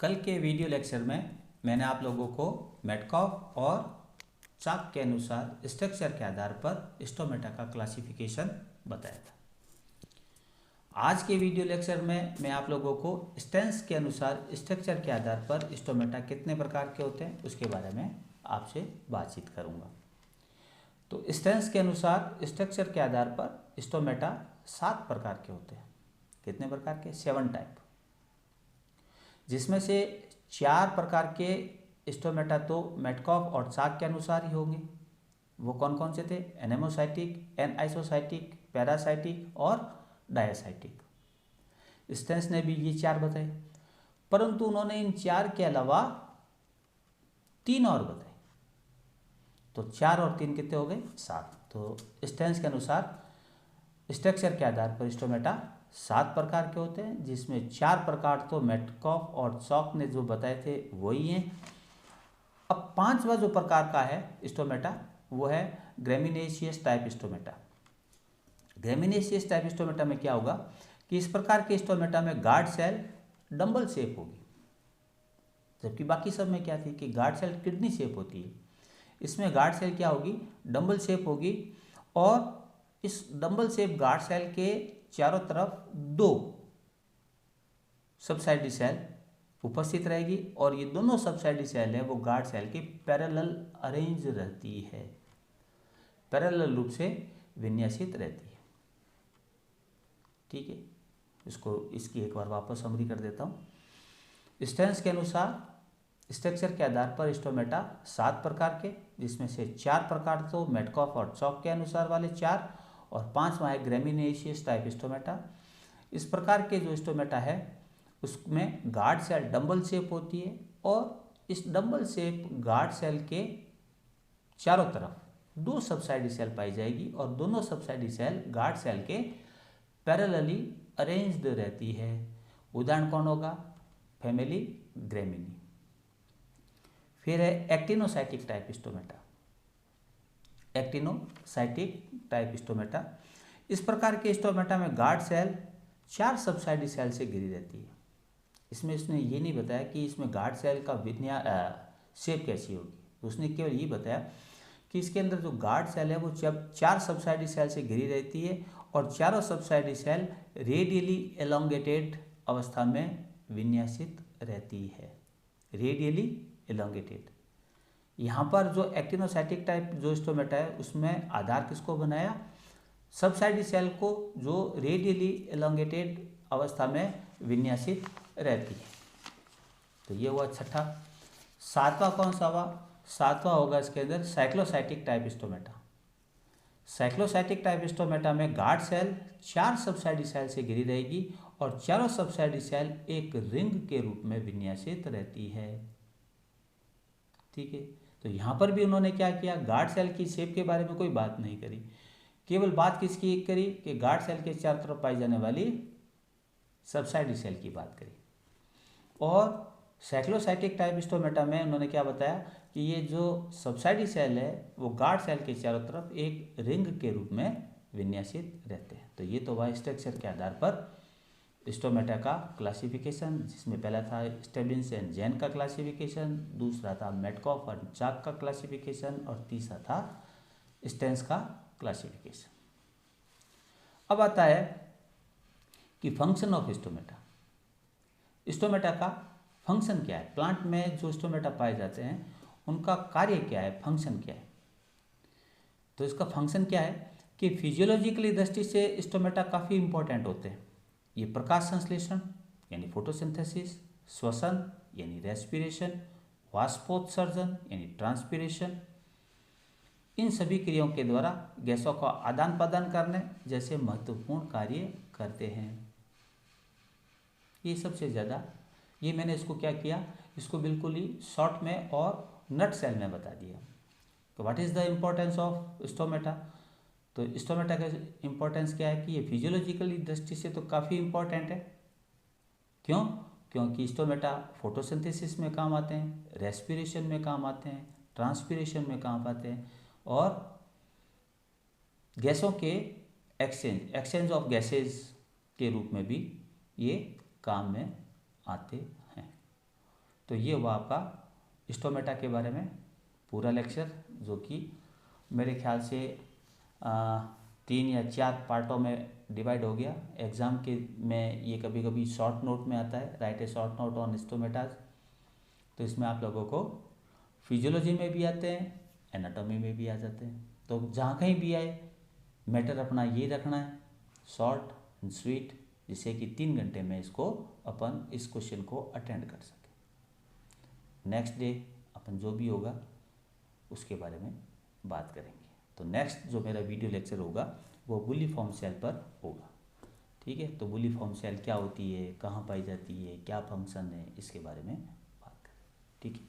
कल के video lecture में मैंने आप लोगों को मेटकॉफ और चाक के अनुसार स्ट्रक्चर के आधार पर स्टोमेटा का क्लासिफिकेशन बताया था। आज के वीडियो लेक्चर में मैं आप लोगों को स्टेंस के अनुसार स्ट्रक्चर के आधार पर स्टोमेटा कितने प्रकार के होते हैं उसके बारे में आपसे बातचीत करूंगा। तो स्टेंस के अनुसार स्ट्रक्चर के आधार पर स्टोमेटा 7 प्रकार के होते हैं। कितने प्रकार के? 7 टाइप, जिसमें से 4 प्रकार के स्टोमेटा तो मेटकॉफ और चाक के अनुसार ही होंगे। वो कौन कौन से थे? एनेमोसाइटिक, एनआइसोसाइटिक, पैरासाइटिक और डायासाइटिक। स्टेंस ने भी ये 4 बताए, परंतु उन्होंने इन 4 के अलावा 3 और बताए। तो 4 और 3 कितने हो गए? 7। तो स्टेंस के अनुसार स्ट्रक्चर के आधार पर स्टोमेटा 7 प्रकार के होते हैं, जिसमें 4 प्रकार तो मेटकॉफ और चॉक ने जो बताए थे वही हैं। अब 5वां जो प्रकार का है स्टोमेटा वो है ग्रेमिनेशियस टाइप स्टोमेटा। ग्रेमिनेशियस टाइप स्टोमेटा में क्या होगा कि इस प्रकार के स्टोमेटा में गार्ड सेल डंबल शेप होगी, जबकि बाकी सब में क्या थी कि गार्ड सेल किडनी शेप होती है। इसमें गार्ड सेल क्या होगी? डंबल शेप होगी, और इस डंबल शेप गार्ड सेल के चारों तरफ 2 सबसाइडी सेल उपस्थित रहेगी, और ये दोनों सबसाइडी सेल है वो गार्ड सेल के पैरेलल अरेंज रहती है, पैरेलल रूप से विन्यासित रहती है। ठीक है, इसकी एक बार वापस समरी कर देता हूँ। स्टेंस के अनुसार स्ट्रक्चर के आधार पर स्टोमेटा 7 प्रकार के, जिसमें से 4 प्रकार तो मेटकॉफ और चॉक के अनुसार वाले 4, और 5वां है ग्रेमिनेशियस टाइप स्टोमेटा। इस प्रकार के जो स्टोमेटा है उसमें गार्ड सेल डंबल शेप होती है, और इस डंबल शेप गार्ड सेल के चारों तरफ 2 सबसाइडी सेल पाई जाएगी, और दोनों सबसाइडी सेल गार्ड सेल के पैरेलली अरेंज्ड रहती है। उदाहरण कौन होगा? Family Gramineae. फिर है एक्टिनोसाइटिक टाइप स्टोमेटा। एक्टिनोसाइटिक टाइप स्टोमेटा, इस प्रकार के स्टोमेटा में गार्ड सेल 4 सबसाइडी सेल से घिरी रहती है। इसमें उसने ये नहीं बताया कि इसमें गार्ड सेल का शेप कैसी होगी। उसने केवल ये बताया कि इसके अंदर जो गार्ड सेल है वो जब 4 सबसाइडी सेल से घिरी रहती है, और चारों सबसाइडी सेल रेडियली एलोंगेटेड अवस्था में विन्यासित रहती है। Radially elongated. यहाँ पर जो एक्टिनोसाइटिक टाइप जो स्टोमेटा है उसमें आधार किसको बनाया? सबसाइडी सेल को, जो रेडियली एलोंगेटेड अवस्था में विन्यासित रहती है। तो ये हुआ 6ठा। 7वां कौन सा हुआ? 7वां होगा इसके अंदर साइक्लोसाइटिक टाइप स्टोमेटा। साइक्लोसाइटिक टाइप स्टोमेटा में गार्ड सेल 4 सबसाइडी सेल से घिरी रहेगी, और चारों सबसाइडी सेल एक रिंग के रूप में विन्यासित रहती है। ठीक है, तो यहाँ पर भी उन्होंने क्या किया? गार्ड सेल की शेप के बारे में कोई बात नहीं करी, केवल बात किसकी करी कि गार्ड सेल के चारों तरफ पाई जाने वाली सबसाइडी सेल की बात करी। और साइक्लोसाइटिक टाइप स्टोमेटा में उन्होंने क्या बताया कि ये जो सबसाइडी सेल है वो गार्ड सेल के चारों तरफ एक रिंग के रूप में विन्यासित रहते हैं। तो ये तो वह स्ट्रक्चर के आधार पर स्टोमेटा का क्लासिफिकेशन, जिसमें पहला था स्टेबिन्स एंड जैन का क्लासिफिकेशन, दूसरा था मेटकॉफ और चाक का क्लासिफिकेशन, और तीसरा था स्टेंस का क्लासिफिकेशन। अब आता है कि फंक्शन ऑफ स्टोमेटा। स्टोमेटा का फंक्शन क्या है? प्लांट में जो स्टोमेटा पाए जाते हैं उनका कार्य क्या है, फंक्शन क्या है? तो इसका फंक्शन क्या है कि फिजियोलॉजिकली दृष्टि से स्टोमेटा काफ़ी इंपॉर्टेंट होते हैं। ये प्रकाश संश्लेषण यानी फोटोसिंथेसिस, श्वसन यानी रेस्पिरेशन, वाष्पोत्सर्जन यानी ट्रांसपिरेशन, इन सभी क्रियाओं के द्वारा गैसों का आदान प्रदान करने जैसे महत्वपूर्ण कार्य करते हैं। ये सबसे ज़्यादा, ये मैंने इसको क्या किया, इसको बिल्कुल ही शॉर्ट में और नट सेल में बता दिया। तो what is the importance of stomata? तो स्टोमेटा का इम्पोर्टेंस क्या है कि ये फिजियोलॉजिकली दृष्टि से तो काफ़ी इम्पोर्टेंट है। क्यों? क्योंकि स्टोमेटा फोटोसिंथेसिस में काम आते हैं, रेस्पिरेशन में काम आते हैं, ट्रांसपिरेशन में काम आते हैं, और गैसों के एक्सचेंज ऑफ गैसेज के रूप में भी ये काम में आते हैं। तो ये हुआ आपका स्टोमेटा के बारे में पूरा लेक्चर, जो कि मेरे ख्याल से 3 या 4 पार्टों में डिवाइड हो गया। एग्ज़ाम के में ये कभी कभी शॉर्ट नोट में आता है, right A short note on stomatas. तो इसमें आप लोगों को फिजियोलॉजी में भी आते हैं, एनाटॉमी में भी आ जाते हैं। तो जहाँ कहीं भी आए मैटर अपना ये रखना है, शॉर्ट एंड स्वीट, जिससे कि 3 घंटे में इसको अपन इस क्वेश्चन को अटेंड कर सकें। नेक्स्ट डे अपन जो भी होगा उसके बारे में बात करेंगे। तो नेक्स्ट जो मेरा वीडियो लेक्चर होगा वो बुल्लीफॉर्म सेल पर होगा। ठीक है, तो बुल्लीफॉर्म सेल क्या होती है, कहाँ पाई जाती है, क्या फंक्शन है, इसके बारे में बात करें। ठीक है।